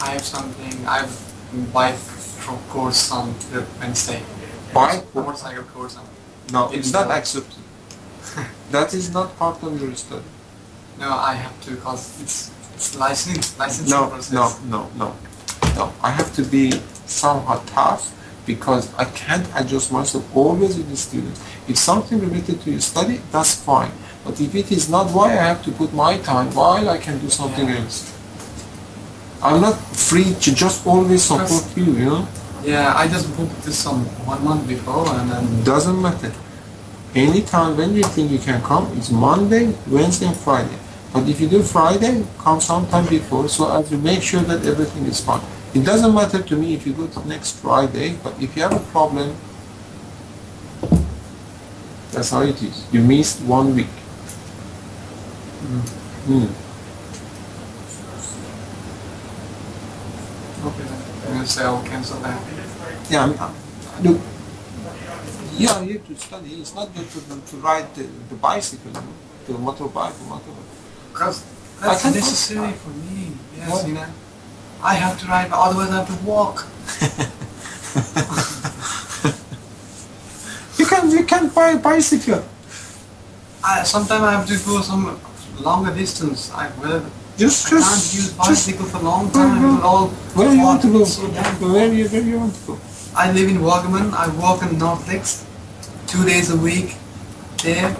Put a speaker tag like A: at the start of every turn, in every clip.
A: I have something. I buy course on the Wednesday.
B: Buy
A: motorcycle course on.
B: No, it's not accepted. That is not part of your study.
A: No, I have to because it's licensing
B: No,
A: process.
B: no. I have to be somehow tough because I can't adjust myself always with the students. If something related to your study, that's fine. But if it is not, why I have to put my time while I can do something else? I'm not free to just always support you, you know?
A: Yeah, I just booked this on 1 month before and then...
B: Doesn't matter. Anytime when you think you can come, it's Monday, Wednesday, and Friday. But if you do Friday, come sometime before so as to make sure that everything is fine. It doesn't matter to me if you go to next Friday, but if you have a problem, that's how it is. You missed 1 week.
A: Okay, then. I'm going to say I'll cancel that.
B: Yeah, look, yeah, you have to study. It's not good to ride the bicycle, the motorbike,
A: Because that's necessary for me. Yes,
B: what?
A: you know. I have to ride, but otherwise I have to walk.
B: You can buy a bicycle.
A: Sometimes I have to go some longer distance. I can't use bicycle for a long time.
B: Where you want to go?
A: So
B: Where you want to go?
A: I live in Wagaman. I work in North Lakes 2 days a week there.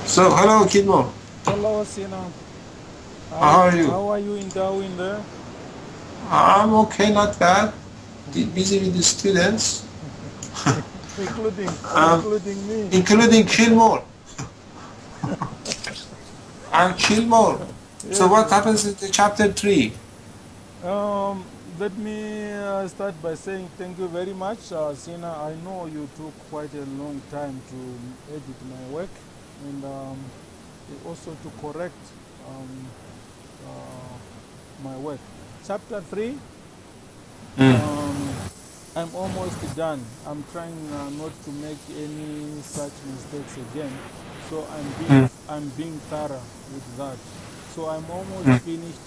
B: So, hello, Kidmo.
C: Hello, Sina.
B: How are you?
C: How are you in Darwin there?
B: I'm okay, not bad. Busy with the students,
C: including
B: um,
C: including me.
B: including Kilmore. And Kilmore. So,
C: Yes.
B: what happens in the chapter 3?
C: Let me start by saying thank you very much, Sina. I know you took quite a long time to edit my work, and also to correct um, my work. Chapter 3.
B: Mm.
C: Um, I'm almost done. I'm trying not to make any such mistakes again. So
B: Mm.
C: I'm being thorough with that. So I'm almost
B: Mm.
C: finished.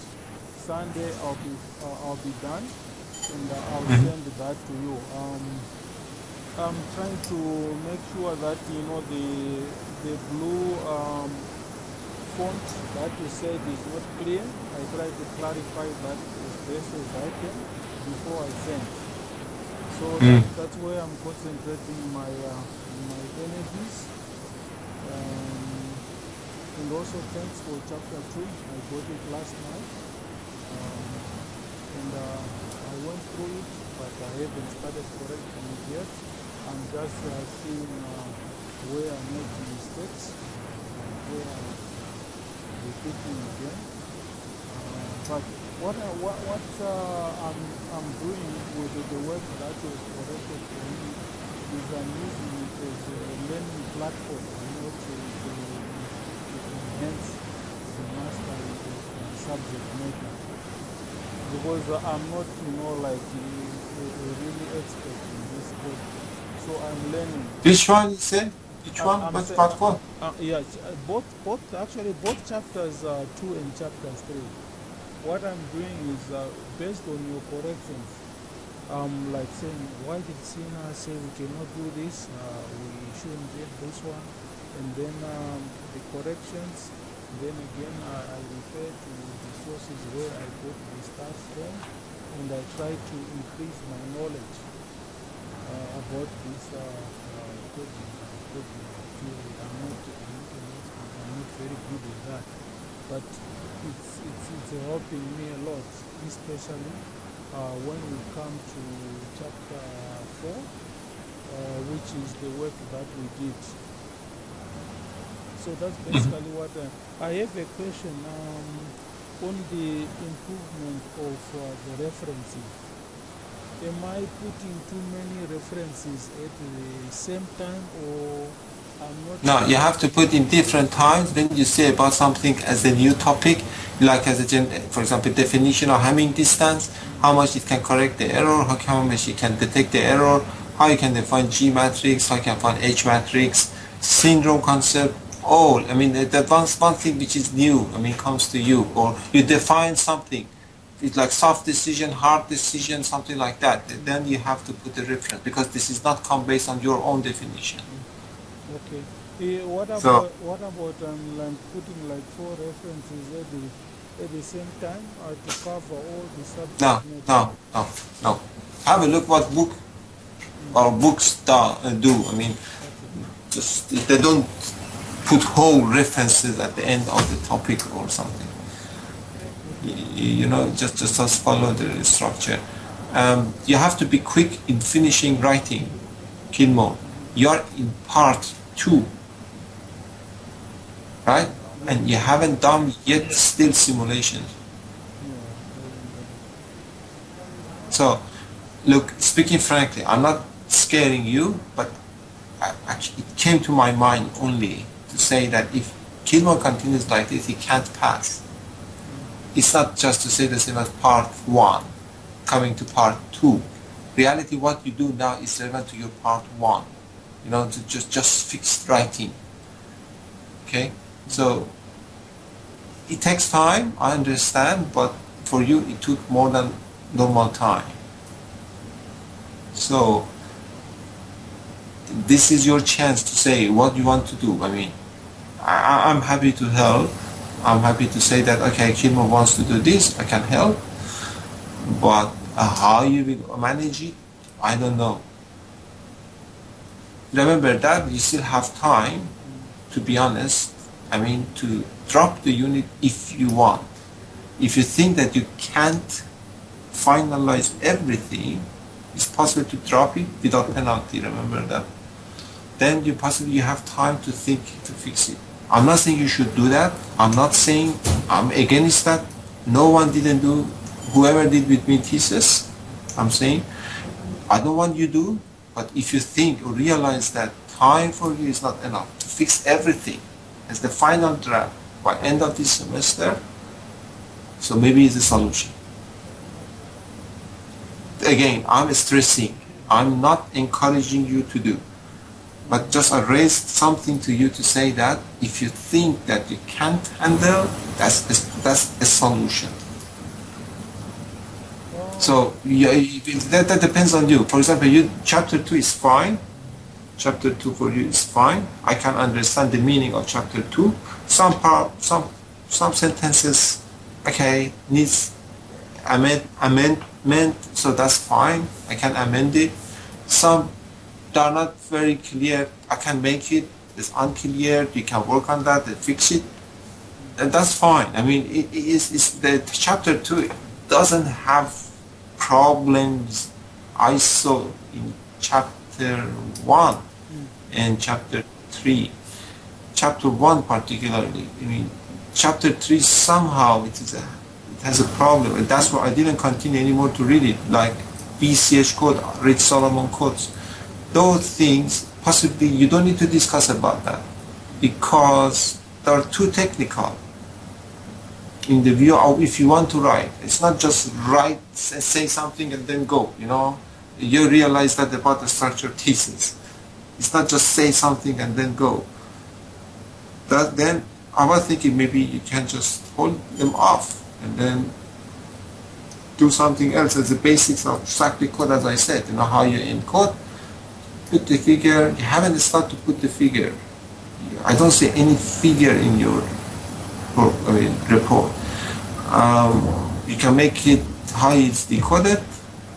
C: Sunday I'll be done, and I'll
B: Mm.
C: send that to you. I'm trying to make sure that you know the blue font that you said is not clear. I try to clarify that as best as I can before I send. So
B: Mm.
C: that's where I'm concentrating my energies. Um, and also thanks for chapter 2. I got it last night. Um, and I went through it, but I haven't started correcting it yet. I'm just seeing where I made mistakes and where I'm repeating again. But I'm doing with the work that was corrected for me is I'm using it as a learning platform, you know, to enhance the mastery of my subject matter. Because I'm not, you know, like a really expert in this area. So I'm learning.
B: Which one you said? Which
C: I'm,
B: one?
C: I'm
B: What
C: say,
B: part one?
C: yeah, both chapters 2 and chapters 3. What I'm doing is based on your corrections. I'm like saying, why did Sina say we cannot do this? We shouldn't get this one. And then the corrections. Then again, I refer to the sources where I got the stuff from, and I try to increase my knowledge about this coding theory. I'm not an expert. I'm not very good at that, but it's helping me a lot, especially when we come to chapter 4, which is the work that we did. So that's basically what I have a question on the improvement of the references. Am I putting too many references at the same time, or I'm not
B: No, you have to put in different times when you say about something as a new topic, like as a, for example, definition of Hamming distance, how much it can correct the error, how much it can detect the error, how you can define G matrix, how you can find H matrix, syndrome concept, all. I mean, that one thing which is new, I mean, comes to you, or you define something. It's like soft decision, hard decision, something like that. Then you have to put a reference because this is not come based on your own definition.
C: Okay.
B: So
C: What about like putting like 4 references at the same time to cover all the subject
B: no,
C: matter?
B: no, no, no. Have a look what book or books do. I mean,
C: Okay.
B: just they don't put whole references at the end of the topic or something.
C: Okay.
B: You know, just follow the structure. You have to be quick in finishing writing. Kilmore, you're in part 2, right?
C: Yeah.
B: And you haven't done yet still simulations.
C: Yeah. I haven't done.
B: So, look, speaking frankly, I'm not scaring you, but actually it came to my mind only to say that if Kilmore continues like this, he can't pass. It's not just to say the same as part 1, coming to part 2. Reality, what you do now is relevant to your part 1. You know, to just fix writing. Okay? So, it takes time, I understand, but for you it took more than normal time. So, this is your chance to say what you want to do. I mean, I'm happy to help. I'm happy to say that, okay, Kilmore wants to do this, I can help. But how you will manage it, I don't know. Remember that you still have time, to be honest. I mean, to drop the unit if you want. If you think that you can't finalize everything, it's possible to drop it without penalty, remember that. Then you have time to think to fix it. I'm not saying you should do that. I'm not saying I'm against that. No one didn't do, whoever did with me thesis, I'm saying, I don't want you to do, but if you think or realize that time for you is not enough to fix everything as the final draft by end of this semester, so maybe it's a solution. Again, I'm stressing, I'm not encouraging you to do, but just I raised something to you to say that if you think that you can't handle, that's a solution. So yeah, that depends on you. For example, chapter 2 is fine. Chapter 2 for you is fine. I can understand the meaning of chapter 2. Some sentences, okay, needs amendment, so that's fine. I can amend it. Some are not very clear. I can make it. It's unclear. You can work on that and fix it. And that's fine. I mean, it's the chapter 2 doesn't have problems I saw in chapter 1 and chapter 3. Chapter 1 particularly, I mean, chapter 3 somehow it has a problem, and that's why I didn't continue anymore to read it, like BCH code, Rich Solomon codes. Those things, possibly you don't need to discuss about that because they are too technical. In the view of if you want to write, it's not just write, say something and then go, you know. You realize that about the structured thesis. It's not just say something and then go. Then I was thinking maybe you can just hold them off and then do something else as the basics of cyclic code, as I said, you know, how you encode, put the figure. You haven't started to put the figure. I don't see any figure in your report. You can make it how it's decoded,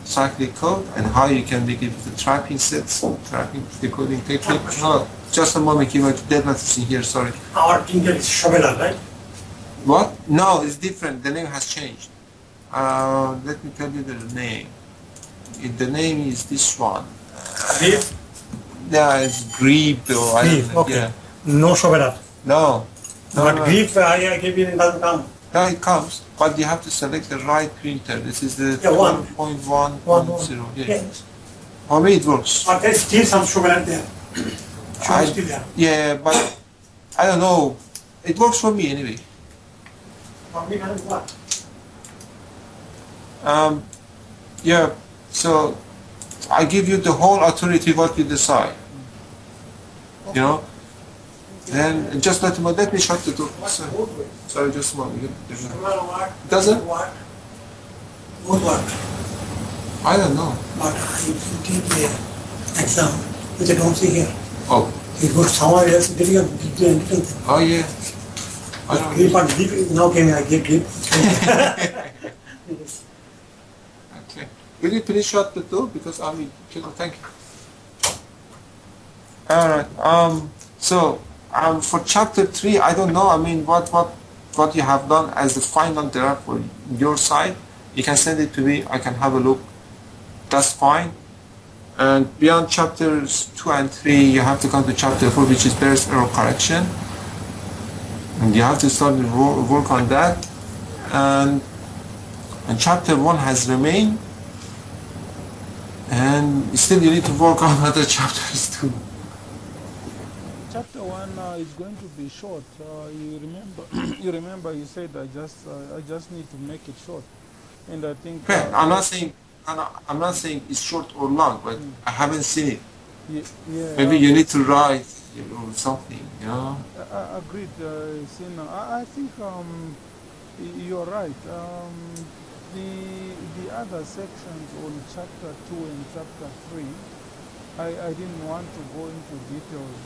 B: cyclic code, and how you can make it with the trapping sets, trapping decoding technique. Oh, just a moment, you were dead noticing here, sorry.
D: Our finger is Shovela, right?
B: What? No, it's different. The name has changed. Let me tell you the name. The name is this one.
D: Grieve?
B: Yeah, it's Grieve though.
D: Grieve, okay.
B: Yeah.
D: No Shovela.
B: No.
D: But Grieve, I gave you, it doesn't come.
B: No, it comes, but you have to select the right printer. This is the 1.1.0.
D: Yes.
B: For me it works.
D: But there's still some Shovela there. Still there.
B: Yeah, but I don't know. It works for me anyway.
D: For me, doesn't work.
B: Yeah, so I give you the whole authority what you decide. You know? Then just let me shut the door. Sorry, just a moment. Doesn't?
D: Both work.
B: I don't know.
D: But I did the exam, which I don't see here.
B: Oh.
D: It was somewhere else, different thing.
B: Oh yeah. I don't
D: Grip
B: know.
D: and grip, now came I get grip.
B: Okay. Will you please shut the door because thank you. Alright. So for chapter 3, I don't know. I mean, what you have done as the final draft for your side, you can send it to me. I can have a look. That's fine. And beyond chapters 2 and 3, you have to come to chapter 4, which is Bayes' error correction. And you have to start to work on that. And chapter 1 has remained. And still you need to work on other chapters too.
C: Chapter 1 is going to be short. You remember you said I just need to make it short, and I think.
B: I'm not saying it's short or long, but I haven't seen it.
C: Yeah,
B: maybe you need to write something, you know.
C: Agreed, Sina. I think you're right. The other sections on chapter 2 and chapter 3. I didn't want to go into details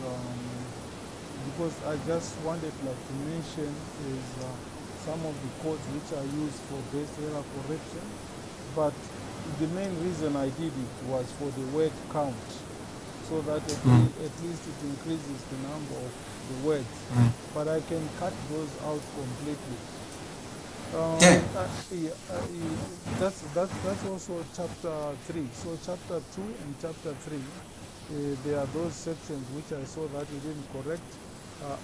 C: because I just wanted to mention is some of the codes which are used for Bayes error correction, but the main reason I did it was for the word count. so that at least it increases the number of the words. But I can cut those out completely. That's also chapter 3. So chapter 2 and chapter 3, there are those sections which I saw that you didn't correct.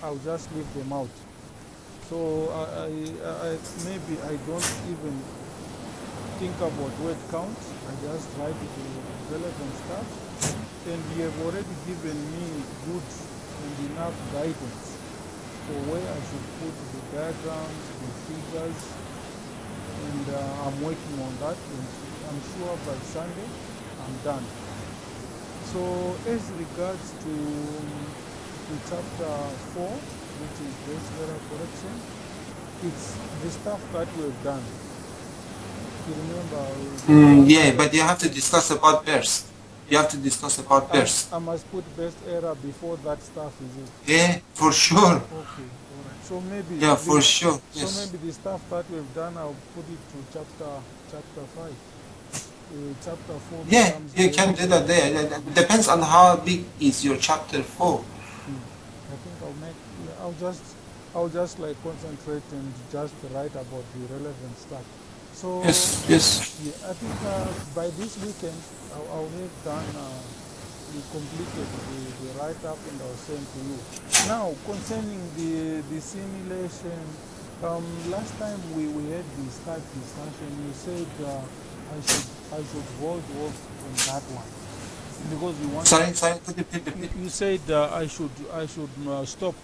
C: I'll just leave them out. So maybe I don't even think about word count. I just write the relevant stuff. And you have already given me good and enough guidance for where I should put the diagrams, the figures, and I'm working on that. And I'm sure by Sunday I'm done. So as regards to chapter 4, which is base error correction, it's the stuff that we've done. You remember?
B: Yeah, but you have to discuss about burst. You have to discuss about burst.
C: I must put best error before that stuff, is it?
B: Yeah, for sure.
C: Okay, all right. So maybe.
B: Yeah, for sure. Yes.
C: So maybe the stuff that we've done, I'll put it to chapter 5. Chapter 4.
B: Yeah, you can do that there. It depends on how big is your chapter 4.
C: I think I'll just like concentrate and just write about the relevant stuff. So
B: Yes.
C: yeah, I think by this weekend I'll have done completed the write-up and I'll send to you. Now concerning the simulation, last time we had the start discussion, you said I should hold off on that one because you want.
B: Sorry, could you repeat?
C: You said I should stop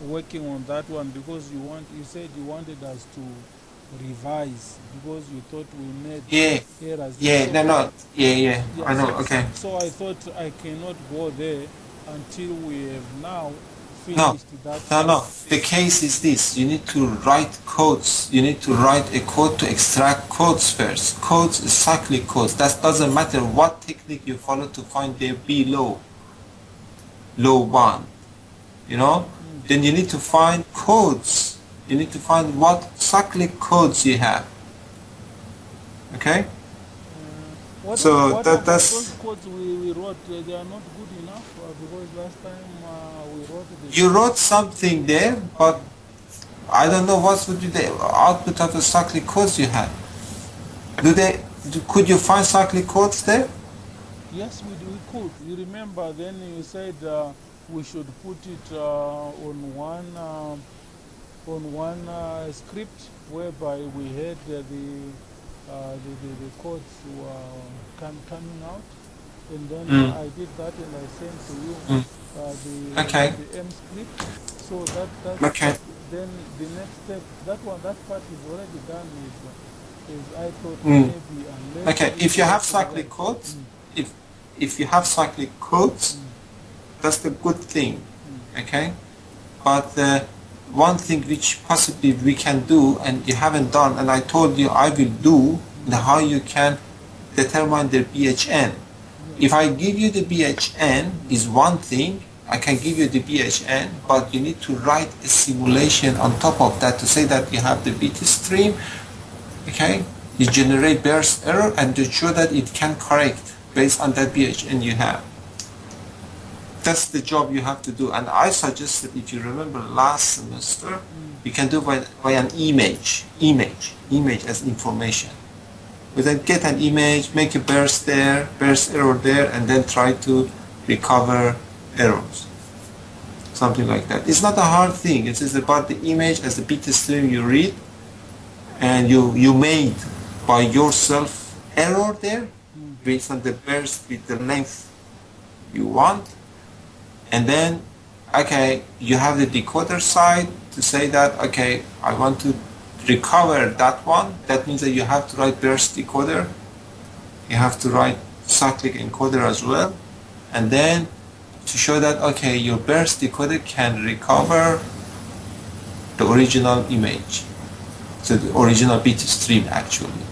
C: working on that one because you said you wanted us to revise because you thought we made errors.
B: Yeah, yeah, I know, okay.
C: So I thought I cannot go there until we have now
B: No,
C: finished that.
B: no. The case is this. You need to write codes. You need to write a code to extract codes first. Codes is cyclic codes. That doesn't matter what technique you follow to find the B low one. You know? Then you need to find codes. You need to find what cyclic codes you have. Okay?
C: What
B: So
C: about
B: that's
C: those codes we wrote? They are not good enough because last time we wrote the
B: you wrote something there, but I don't know what would be the output of the cyclic codes you had. Could you find cyclic codes there?
C: Yes, we could. You remember then you said we should put it on one script whereby we had the codes were coming out, and then I did that and I sent to you the M script. So that then the next step, that part is already done. Is I thought maybe unless
B: if you have cyclic codes, if you have cyclic codes, that's the good thing. Okay, but one thing which possibly we can do and you haven't done, and I told you I will do, how you can determine the BHN. If I give you the BHN is one thing, I can give you the BHN, but you need to write a simulation on top of that to say that you have the BT stream. Okay, you generate burst error and to show that it can correct based on that BHN you have. That's the job you have to do. And I suggested, if you remember last semester, you can do by an image as information. We then get an image, make a burst there, burst error there, and then try to recover errors. Something like that. It's not a hard thing. It is about the image as the beta stream you read, and you made by yourself error there based on the burst with the length you want. And then, okay, you have the decoder side to say that, okay, I want to recover that one. That means that you have to write burst decoder. You have to write cyclic encoder as well. And then to show that, okay, your burst decoder can recover the original image. So the original bit stream actually.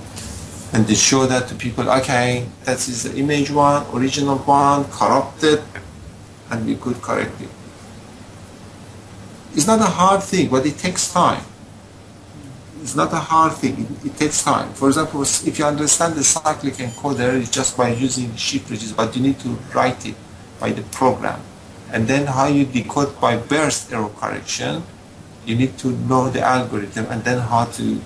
B: And to show that to people, okay, that is the image one, original one, corrupted, and we could correct it. It's not a hard thing, but it takes time. It's not a hard thing, it takes time. For example, if you understand the cyclic encoder, it's just by using shift registers, but you need to write it by the program. And then how you decode by burst error correction, you need to know the algorithm and then how to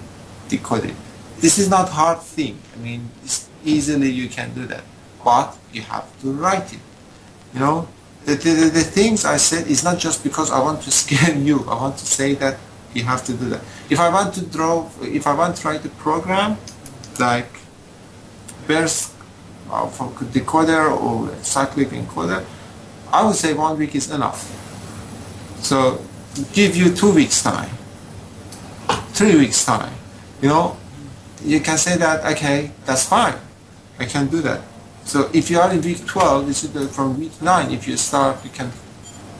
B: decode it. This is not hard thing. I mean, easily you can do that, but you have to write it. You know, the things I said is not just because I want to scare you. I want to say that you have to do that. If I want to write a program like burst from decoder or cyclic encoder, I would say 1 week is enough. So give you 2 weeks time, 3 weeks time. You know, you can say that, okay, that's fine, I can do that. So if you are in week 12, this is from week 9, if you start, you can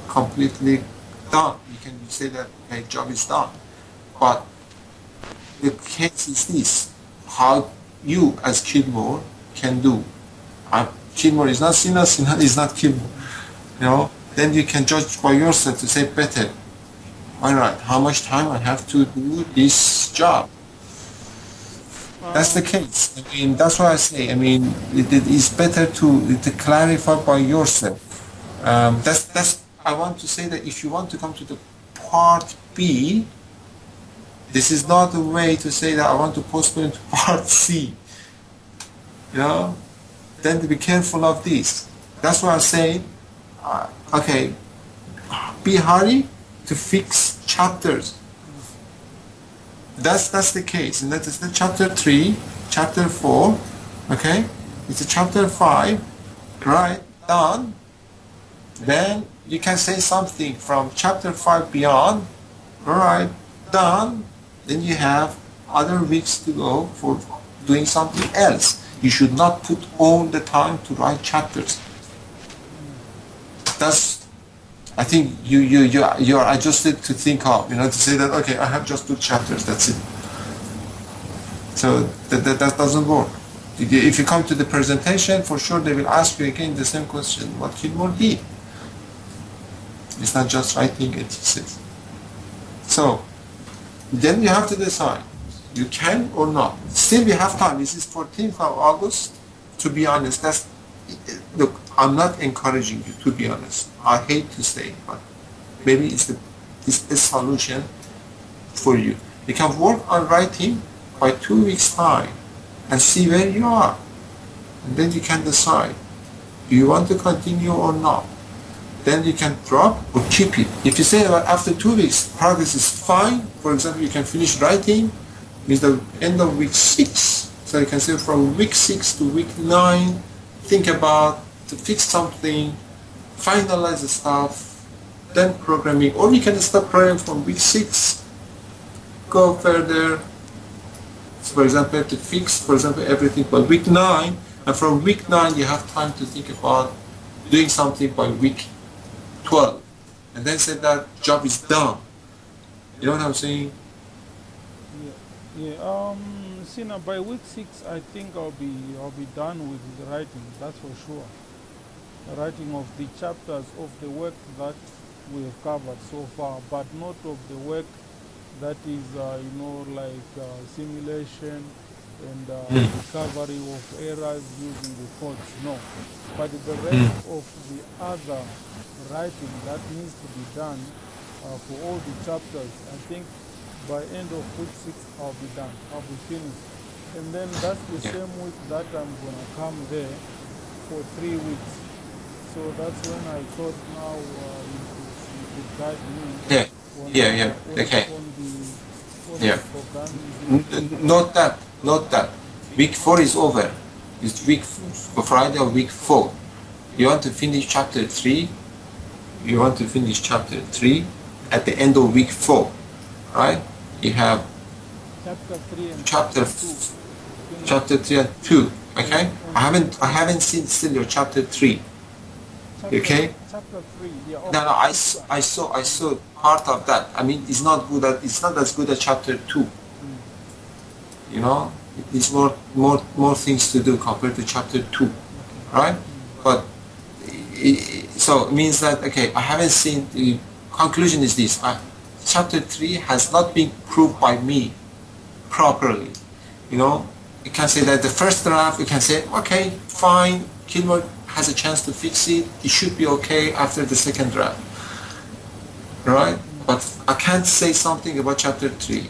B: completely done. You can say that, okay, job is done. But the case is this, how you as Kidmore can do. Kidmore is not Sinan, Sinan is not Kidmore. You know, then you can judge by yourself to say better. All right, how much time I have to do this job? That's the case. I mean, that's why I say, I mean, it is better to clarify by yourself. I want to say that if you want to come to the part B, this is not a way to say that I want to postpone to part C. You know, then be careful of this. That's why I say, okay, be hurry to fix chapters. That's the case, and that is the chapter 3, chapter 4, okay? It's a chapter 5, right, done. Then you can say something from chapter 5 beyond, all right, done. Then you have other weeks to go for doing something else. You should not put all the time to write chapters. That's, I think you are adjusted to think of, you know, to say that, okay, I have just 2 chapters, that's it. So that doesn't work. If you come to the presentation, for sure they will ask you again the same question, what Kidmore did. It's not just writing a thesis. So then you have to decide, you can or not. Still we have time. This is 14th of August. To be honest, look, I'm not encouraging you, to be honest. I hate to say it, but maybe it's a solution for you. You can work on writing by 2 weeks time and see where you are. And then you can decide, do you want to continue or not? Then you can drop or keep it. If you say that after 2 weeks, progress is fine, for example, you can finish writing, means the end of week 6. So you can say from week 6 to week 9, think about to fix something, finalize the stuff, then programming. Or you can start programming from week 6, go further. So for example, to fix, for example, everything by week 9, and from week 9 you have time to think about doing something by week 12, and then say that job is done. You know what I'm saying?
C: Yeah. Sina, by week 6, I think I'll be done with the writing. That's for sure. The writing of the chapters of the work that we have covered so far, but not of the work that is, you know, like simulation and recovery of errors using the codes. No, but the rest of the other writing that needs to be done for all the chapters, I think by end of week 6 I'll be done, I'll be finished. And then that's the same week that I'm gonna come there for 3 weeks. So that's when I thought now you could guide me.
B: Okay. Not that. Week 4 is over. It's week Friday or week 4. You want to finish chapter 3. You want to finish chapter 3 at the end of week 4, right? You have
C: chapter 3 and
B: chapter 3 and 2. Okay. I haven't seen still your chapter 3. Okay.
C: Chapter 3. Yeah. Okay.
B: No. I saw part of that. I mean, it's not as good as chapter 2. You know, it's more things to do compared to chapter 2, right? But so it means that, okay, I haven't seen. The conclusion is this: chapter 3 has not been proved by me properly. You know, you can say that the first draft, you can say, okay, fine, Kidmore has a chance to fix it, it should be okay after the second draft. Right? But I can't say something about chapter 3.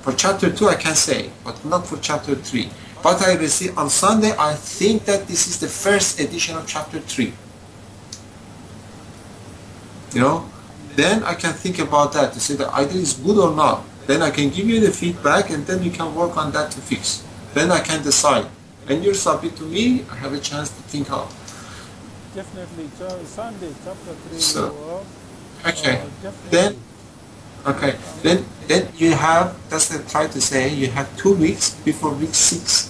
B: For chapter 2 I can say, but not for chapter 3. What I received on Sunday, I think that this is the first edition of chapter 3. You know? Then I can think about that to say that either it's good or not. Then I can give you the feedback and then you can work on that to fix. Then I can decide. When you submit to me, I have a chance to think out.
C: Definitely, Sunday, chapter 3.
B: So, okay.
C: Definitely.
B: Then you have, that's what I try to say, you have 2 weeks before week 6.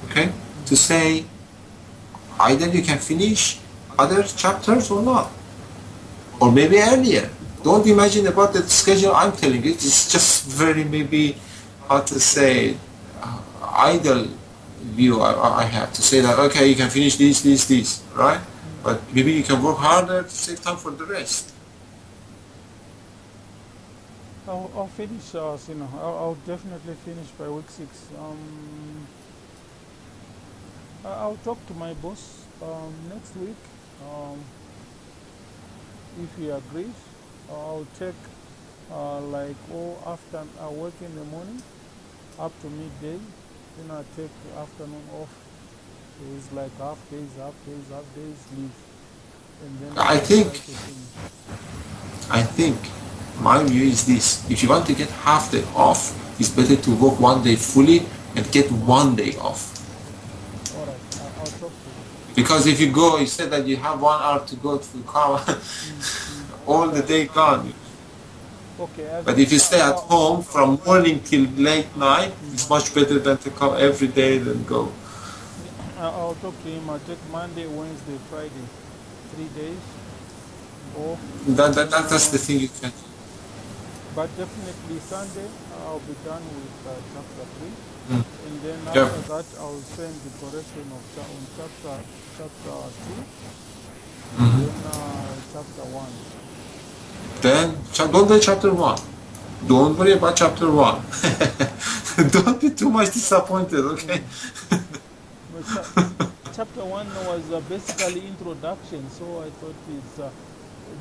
B: Okay? To say either you can finish other chapters or not. Or maybe earlier. Don't imagine about the schedule I'm telling you. It's just very maybe, how to say, idle view I have to say that, okay, you can finish this, right? But maybe you can work harder to save time for the rest.
C: I'll finish, I'll definitely finish by week 6. I'll talk to my boss next week. If he agrees, I'll take after I work in the morning up to midday, then I'll take the afternoon off. It's like half days, leave. And then
B: I think my view is this: if you want to get half day off, it's better to work 1 day fully and get 1 day off.
C: Alright, I'll talk to you.
B: Because if you go, you said that you have 1 hour to go to car, all the day gone.
C: Okay.
B: But if you stay at home from morning till late night, it's much better than to come every day and go.
C: I'll talk to him. I'll take Monday, Wednesday, Friday, 3 days off.
B: That's the thing you can.
C: But definitely Sunday, I'll be done with chapter 3.
B: Mm.
C: And then
B: Yeah.
C: after that, I'll send the correction of chapter 2.
B: Mm-hmm.
C: Then chapter 1.
B: Then don't do chapter 1. Don't worry about chapter 1. Don't be too much disappointed, okay?
C: Chapter 1 was basically introduction, so I thought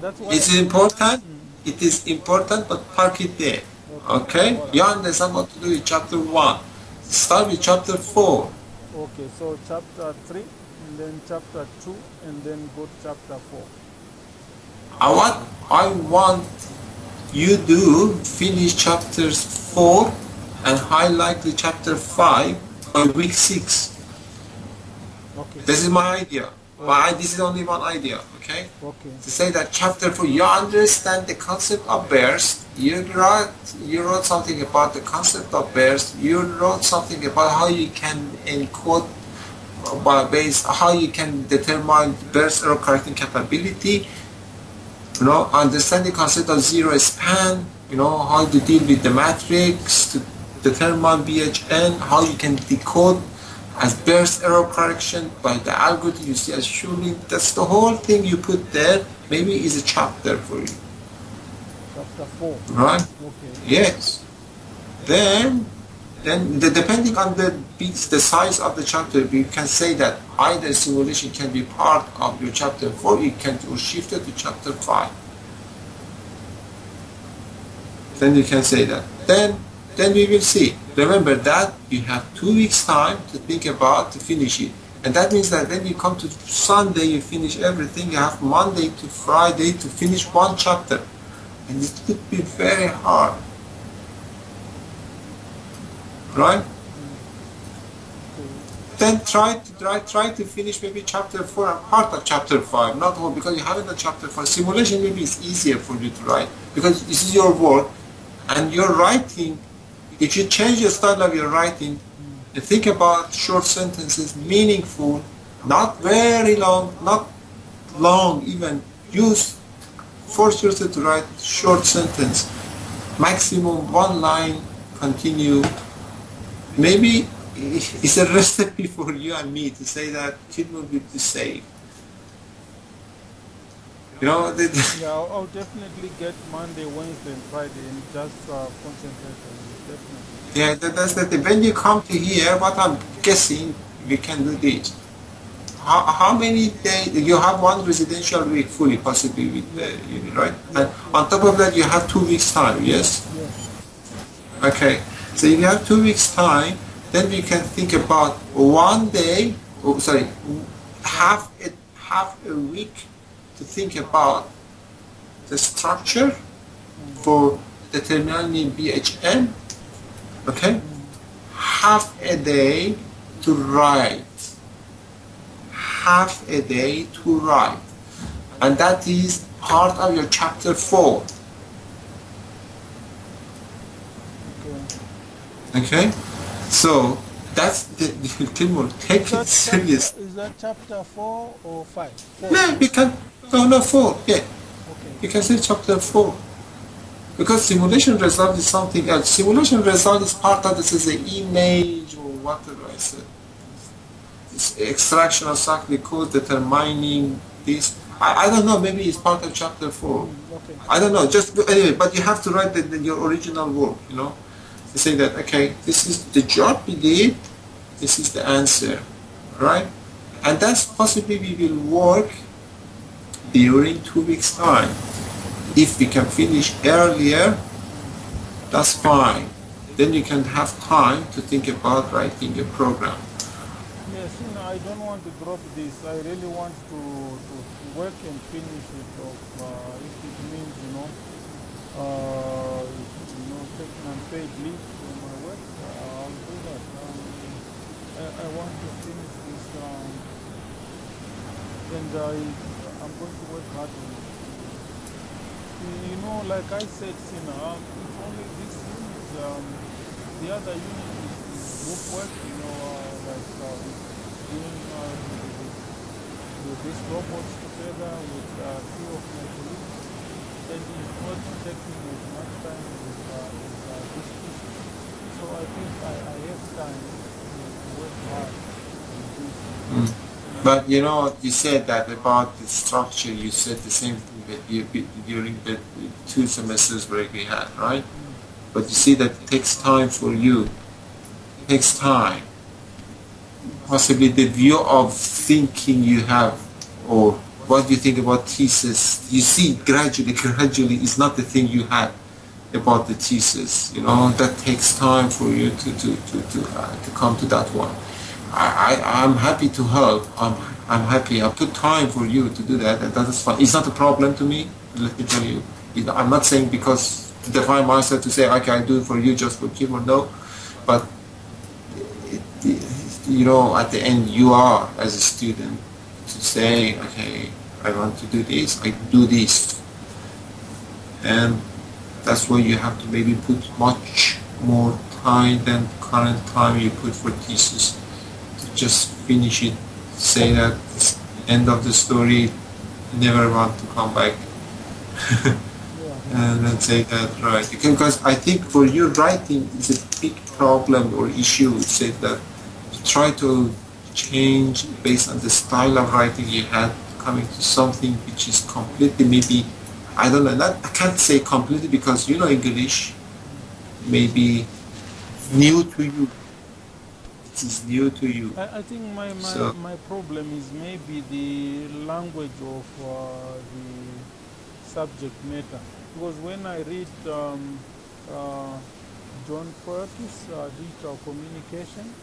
C: that's why
B: It's important. It is important, but park it there. Okay? You understand what to do with chapter 1. Start with chapter 4.
C: Okay, so chapter 3, and then chapter 2, and then go to chapter 4.
B: I want you to finish chapters 4 and highlight the chapter 5 by week 6.
C: Okay.
B: This is my idea. This is only one idea, okay?
C: Okay.
B: To say that chapter 4, you understand the concept of burst, you wrote something about the concept of burst, you wrote something about how you can encode how you can determine burst error correcting capability, understand the concept of zero span, how to deal with the matrix to determine BHN, how you can decode as burst error correction by the algorithm you see as Schulin. That's the whole thing you put there. Maybe is a chapter for you.
C: Chapter 4.
B: Right?
C: Okay.
B: Yes. Then depending on the size of the chapter, you can say that either simulation can be part of your chapter 4, or shift it to chapter 5. Then you can say that. Then we will see. Remember that you have 2 weeks time to think about to finish it. And that means that when you come to Sunday, you finish everything. You have Monday to Friday to finish 1 chapter. And it could be very hard. Right? Then try to finish maybe chapter 4 and part of chapter 5. Not all, because you haven't done chapter 4. Simulation maybe is easier for you to write because this is your work and your writing. If you change the style of your writing and think about short sentences, meaningful, not very long, not long even, force yourself to write short sentence, maximum 1 line, continue. Maybe it's a recipe for you and me to say that kid will be safe.
C: Yeah, I'll definitely get Monday, Wednesday, and Friday and just concentrate on it, definitely.
B: Yeah, that's the thing. When you come to here, what I'm guessing, we can do this. how many days you have one residential week fully possibly with the uni, right? And on top of that you have 2 weeks time, yes?
C: Yes.
B: Okay, so if you have 2 weeks time, then we can think about one day, oh, sorry, half a week to think about the structure for determining BHN, okay? Half a day to write. Half a day to write. And that is part of your chapter 4. Okay? So that's the Timur, take it serious.
C: Is that chapter 4 or 5? 4.
B: No, we can, no, 4, yeah.
C: Okay.
B: You can say chapter 4. Because simulation result is something else. Simulation result is part of this is an image or whatever I said. It's extraction of cyclic code determining this. I don't know, maybe it's part of chapter 4.
C: Okay.
B: I don't know, just anyway, but you have to write your original work, you know. To say that, okay, this is the job we did, this is the answer, right? And that's possibly we will work during 2 weeks time. If we can finish earlier, that's fine. Then you can have time to think about writing a program.
C: Yes, I don't want to drop this. I really want to work and finish it off. If it means, taking unpaid leave from my work, I'll do that. I want to finish this, and I'm going to work hard on it. Like I said, if only this unit, the other unit is group work, like doing these robots together with a few of my colleagues, then it's not taking as much time as this piece. So I think I have time to work hard on this.
B: But you said that about the structure, you said the same thing that during the 2 semesters break we had, right? But you see that it takes time for you. It takes time. Possibly the view of thinking you have, or what you think about thesis, you see gradually is not the thing you had about the thesis. That takes time for you to come to that one. I'm happy to help. I'm happy. I put time for you to do that, and that is fine. It's not a problem to me. Let me tell you. I'm not saying because to define myself to say, okay, I do it for you just for keyboard. No, but at the end, you are as a student to say, okay, I want to do this. I do this, and that's why you have to maybe put much more time than current time you put for thesis. Just finish it, say that it's the end of the story, never want to come back. And then say that, right. Because I think for you, writing is a big problem or issue. Say that you try to change based on the style of writing you had, coming to something which is completely maybe, I don't know, I can't say completely because English may be new to you. Is new to you.
C: I think my problem is maybe the language of the subject matter. Because when I read John Curtis, Digital Communication,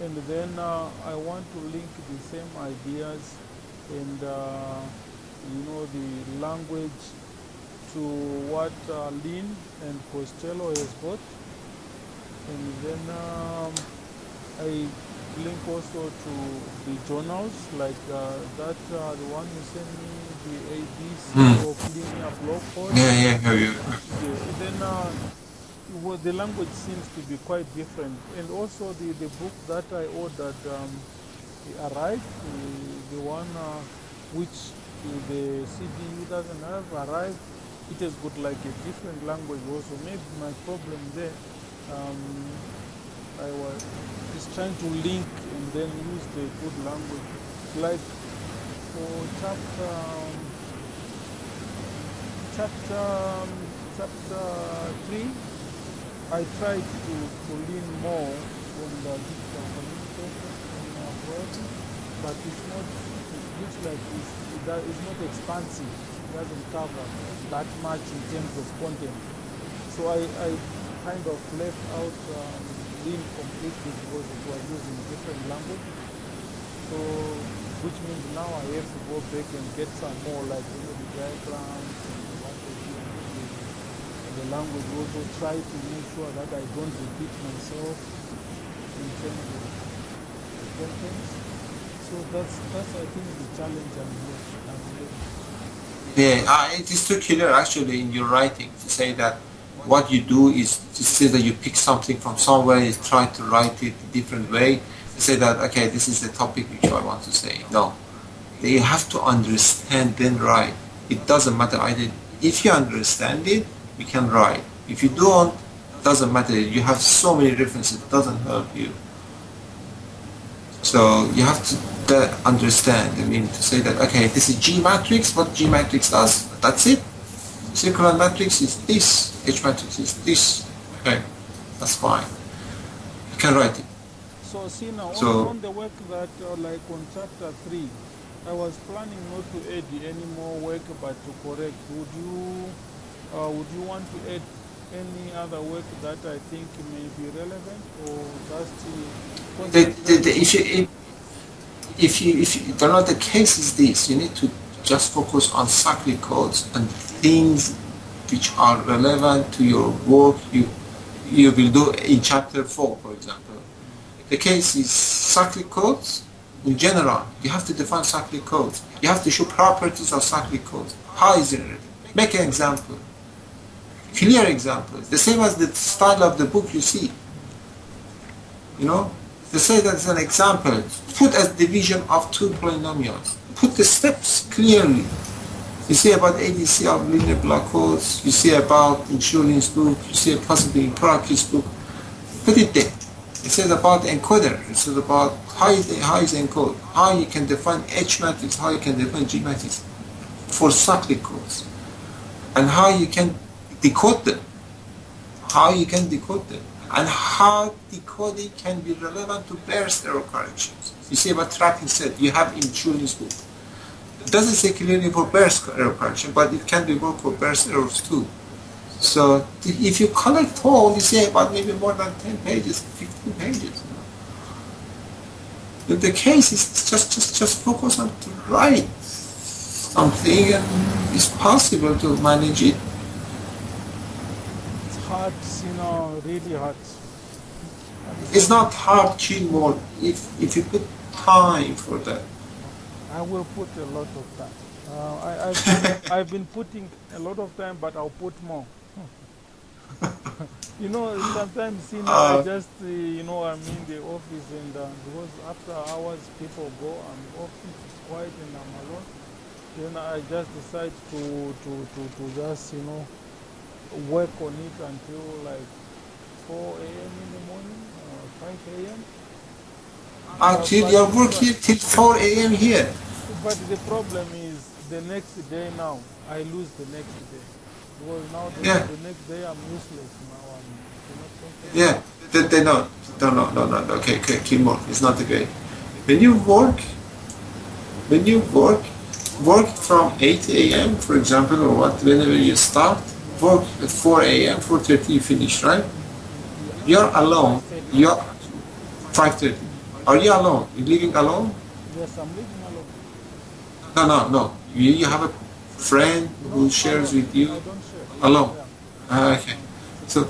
C: and then I want to link the same ideas and the language to what Lin and Costello has got, and then I link also to the journals like that the one you sent me, the ABC of linear block code.
B: Yeah.
C: Then the language seems to be quite different, and also the book that I ordered arrived, the one which the CDU doesn't have arrived. It has got like a different language also. Maybe my problem there. I was just trying to link and then use the good language. Like for chapter 3, I tried to lean more on the digital communication and but it's not, it looks like it's not expansive. It doesn't cover that much in terms of content. So I kind of left out Lean completely because it was using different language. So, which means now I have to go back and get some more, like, you know, the diagrams and what they do and the language. Also try to make sure that I don't repeat myself in terms of the contents. So that's I think the challenge I'm having.
B: Yeah, it is too clear actually in your writing to say that what you do is to say that you pick something from somewhere, you try to write it a different way, to say that, okay, this is the topic which I want to say. No, you have to understand, then write. It doesn't matter either. If you understand it, you can write. If you don't, it doesn't matter. You have so many references, it doesn't help you. So you have to understand, I mean, to say that, okay, this is G matrix, what G matrix does, that's it. Circular matrix is this, H matrix is this. Okay, that's fine. You can write it.
C: So see now,
B: So,
C: on the work that, like on chapter 3, I was planning not to add any more work but to correct. Would you want to add any other work that I think may be relevant, or just
B: if you the case is this, you need to just focus on cyclic codes and things which are relevant to your work you will do in chapter 4, for example. The case is cyclic codes in general. You have to define cyclic codes. You have to show properties of cyclic codes. How is it written? Make an example. Clear examples. The same as the style of the book you see. You know? To say that as an example, put as division of two polynomials. Put the steps clearly. You see about ADC of linear block codes, you see about in Schulin's book, you see possibly in Parakeet's book. Put it there. It says about encoder. It says about how is encode, how you can define H matrix, how you can define G matrix for cyclic codes, and how you can decode them. How you can decode them. And how decoding can be relevant to burst error corrections. You see about trapping set, you have in Schulin's book. It doesn't say clearly for burst error correction, but it can be worked for burst errors too. So if you collect all, you see about maybe more than 10 pages, 15 pages. But the case is just focus on to write something, and it's possible to manage it.
C: It's hard, you know, really hard.
B: It's not hard, Chinmore, if you put time for that.
C: I will put a lot of time. I've been putting a lot of time, but I'll put more. You know, sometimes, you know, I just, you know, I'm in the office, and because after hours people go, I'm off, it's quiet and I'm alone. Then I just decide to just, you know, work on it until like 4 a.m. in the morning, 5 a.m.
B: Until you're working till 4 a.m. here.
C: But the problem is the next day now, I lose the next day. Because now the next day I'm useless now.
B: Yeah, they no, okay, Chinmore, it's not okay. When you work from 8 a.m. for example, or whenever you start, work at 4 a.m., 4:30 you finish, right? You're alone, you're 5:30. Are you alone? You're living alone?
C: Yes, I'm living alone.
B: No. You have a friend who shares with you?
C: I don't share.
B: Alone?
C: Yeah.
B: Okay. So,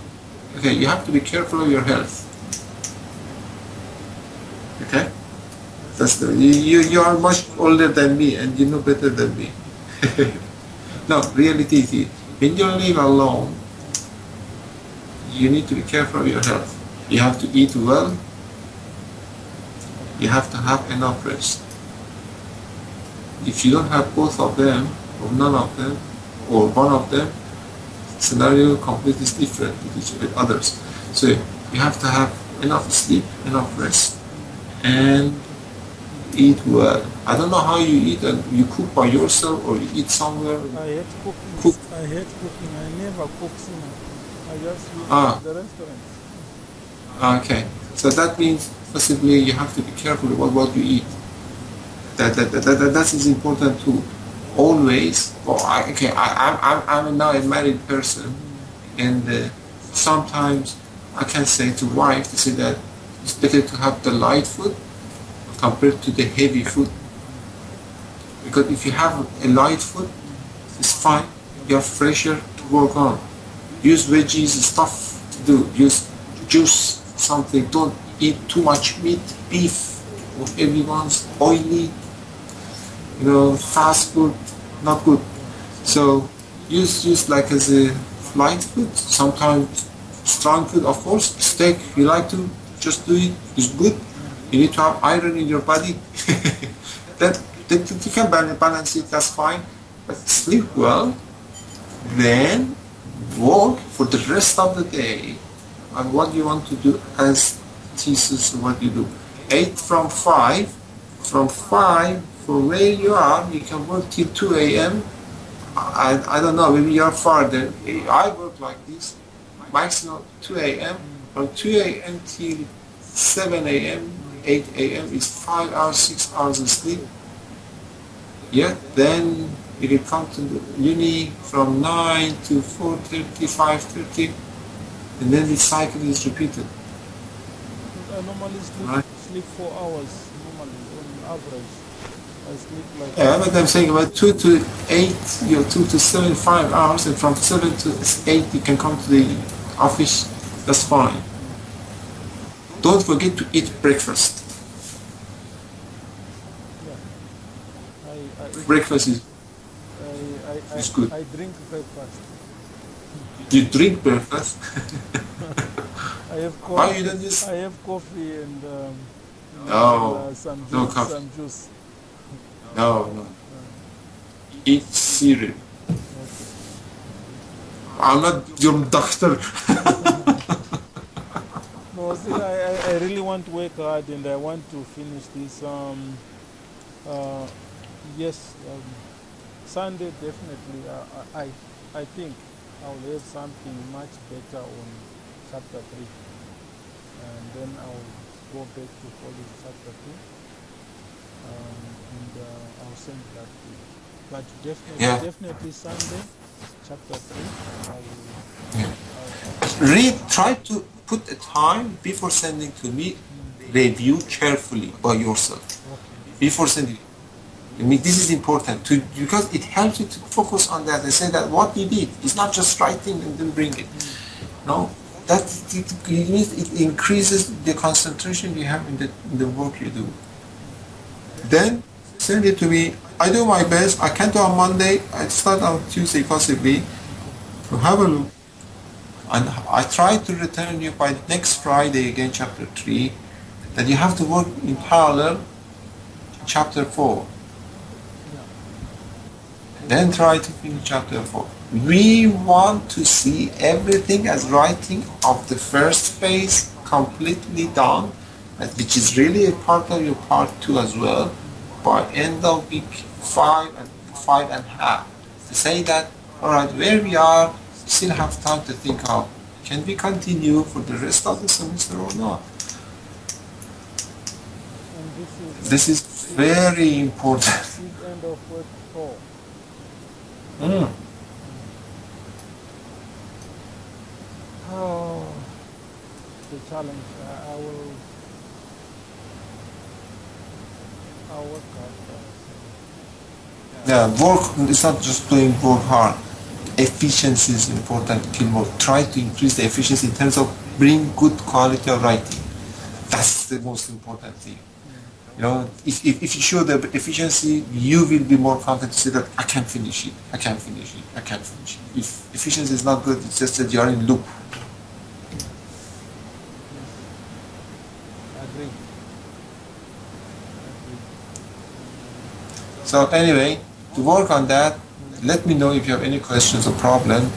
B: okay, you have to be careful of your health. Okay? That's you are much older than me and you know better than me. No, reality is, when you live alone, you need to be careful of your health. You have to eat well. You have to have enough rest. If you don't have both of them, or none of them, or one of them, scenario completely different with others. So you have to have enough sleep, enough rest, and eat well. I don't know how you eat, and you cook by yourself or you eat somewhere.
C: I hate cooking. I hate cooking. I never cook, you know. I just use the restaurant.
B: Okay, so that means possibly you have to be careful about what you eat. That is important too. Always. Well, I'm now a married person, and sometimes I can say to wife to say that it's better to have the light food compared to the heavy food. Because if you have a light food, it's fine. You're fresher to work on. Use veggies, stuff to do. Use juice, something. Don't eat too much meat, beef. Everyone's oily. Fast food, not good. So use like as a light food. Sometimes strong food, of course. Steak, you like to just do it. It's good. You need to have iron in your body. that you can balance it. That's fine. But sleep well. Then work for the rest of the day on what you want to do as thesis. What you do. 8 from 5. From 5. From where you are, you can work till 2 a.m. I don't know, maybe you're farther. I work like this, maximum 2 a.m. From 2 a.m. till 7 a.m., 8 a.m. is 5 hours, 6 hours of sleep. Yeah, then you can come to the uni from 9 to 4:30, 5:30, and then the cycle is repeated.
C: I normally sleep 4 hours, normally, on average. I sleep like...
B: Yeah, but I'm saying about 2 to 8, 2 to 7, 5 hours, and from 7 to 8 you can come to the office, that's fine. Don't forget to eat breakfast.
C: Yeah.
B: Breakfast is good.
C: I drink breakfast.
B: You drink breakfast?
C: I have coffee.
B: Why you don't just...
C: I have coffee and
B: no coffee.
C: some juice.
B: No. Eat cereal.
C: Okay.
B: I'm not your doctor.
C: No, see, I really want to work hard and I want to finish this. Yes, Sunday definitely. I think I will have something much better on chapter 3, and then I'll go back to polish chapter 2. And I'll send that to you. But definitely Sunday, chapter 3, I will...
B: Read, try to put a time before sending to me, review carefully by yourself.
C: Okay.
B: Before sending. I mean, this is important because it helps you to focus on that and say that what you did is not just writing and then bring it. No, that it increases the concentration you have in the work you do. Then send it to me. I do my best. I can't do on Monday. I start on Tuesday possibly. So have a look. And I try to return you by next Friday again, chapter 3. That you have to work in parallel, chapter 4. Then try to finish chapter 4. We want to see everything as writing of the first phase completely done, which is really a part of your part 2 as well, by end of week 5 and 5.5. To say that, alright, where we are, still have time to think of, can we continue for the rest of the semester or not?
C: And
B: this is very important.
C: This is end of week 4. Oh, the challenge. I'll work hard.
B: Yeah, work, it's not just doing work hard. Efficiency is important. Try to increase the efficiency in terms of bring good quality of writing. That's the most important thing. If you show the efficiency, you will be more confident to say that I can finish it. If efficiency is not good, it's just that you are in loop.
C: Agree.
B: So anyway, to work on that, let me know if you have any questions or problem.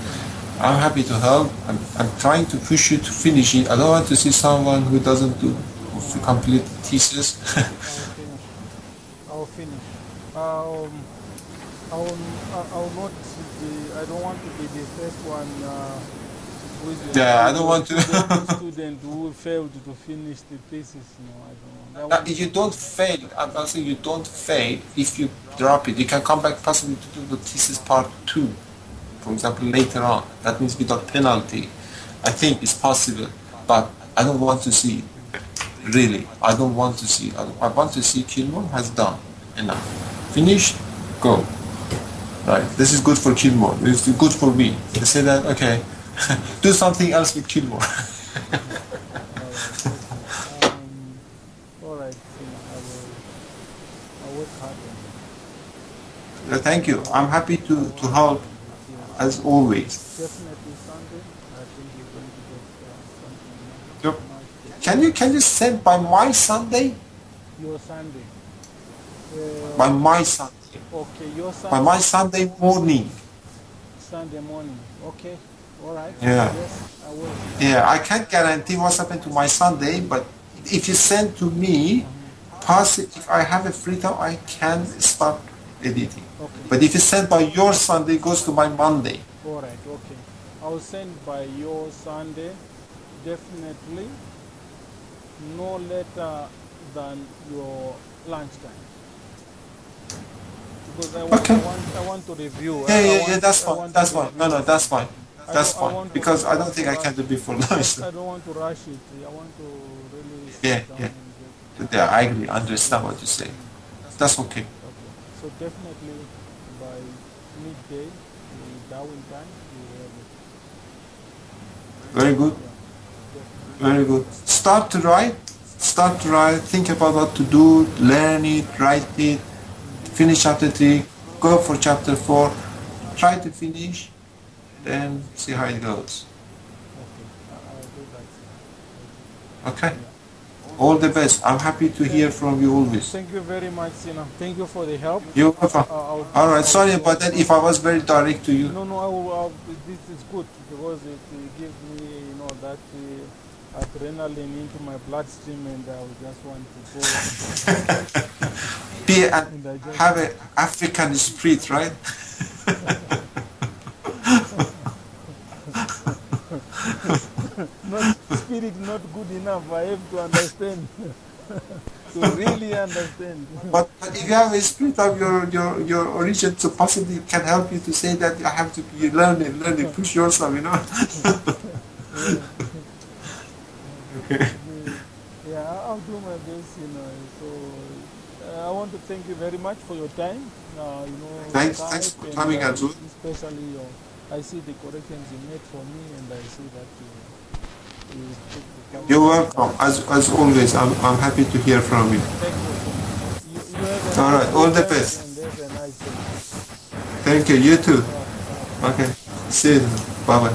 B: I'm happy to help. I'm trying to push you to finish it. I don't want to see someone who doesn't do complete thesis.
C: I'll finish. I'll not be, I don't want to be the first one to go with
B: Yeah, I don't want to.
C: student who failed to finish the thesis. No, I don't want. I want
B: You don't fail. I'm saying you don't fail if you drop it. You can come back possibly to do the thesis part 2, for example, later on. That means without penalty. I think it's possible, but I don't want to see it. Really, I don't want to see it. I want to see Kilmore has done enough. Finished, go. Right, this is good for Kilmore. This is good for me. They say that, okay, do something else with Kilmore.
C: all right, I'll work hard on it.
B: Thank you. I'm happy to help as always.
C: Definitely Sunday. I think you're going to get something
B: Yep.
C: nice.
B: Can you send by my Sunday?
C: Your Sunday.
B: By my Sunday.
C: Okay, your
B: By
C: Sunday.
B: my Sunday morning.
C: Sunday morning. Okay. All right.
B: Yeah.
C: Yes, I will.
B: Yeah, I can't guarantee what's happened to my Sunday, but if you send to me, if I have a free time, I can start editing.
C: Okay.
B: But if you send by your Sunday, it goes to my Monday.
C: All right. Okay. I'll send by your Sunday. Definitely. No later than your lunchtime. Because
B: Okay.
C: I want to review.
B: Yeah, that's
C: I
B: fine.
C: want
B: That's
C: to
B: fine.
C: review.
B: No, that's fine. That's
C: I
B: fine.
C: want to-
B: Because I don't think I can do before lunch.
C: I don't want to rush it. I want to really sit
B: Yeah,
C: down
B: yeah.
C: and get.
B: Yeah, I agree. I understand what you say. That's okay.
C: Okay. So definitely by midday, the Darwin time, you will have it.
B: Very good. Very good. Start to write. Start to write. Think about what to do. Learn it. Write it. Finish chapter 3. Go for chapter 4. Try to finish. Then see how it goes.
C: Okay. I'll do that.
B: Okay? All the best. I'm happy to hear from you always.
C: Thank you very much, Sina. Thank you for the help.
B: You're welcome. All right. Sorry about that if I was very direct to you.
C: No, I will, this is good because it gives me, that adrenaline into my bloodstream, and I would just want to go.
B: Be and have an African spirit, right?
C: Not spirit, not good enough. I have to understand, to really understand.
B: But if you have a spirit of your origin, so possibly it can help you to say that you have to you learn it, push yourself, Okay.
C: Yeah, I'll do my best, So I want to thank you very much for your time.
B: Thanks
C: Skype
B: for
C: and,
B: coming as well.
C: especially I see the corrections you made for me, and I see that you took the time.
B: You're welcome. As always, I'm happy to hear from you.
C: Thank you so much. You have a
B: All right,
C: nice
B: all the
C: weekend
B: best.
C: and have a nice day.
B: Thank you. You too. Okay. See you. Bye bye.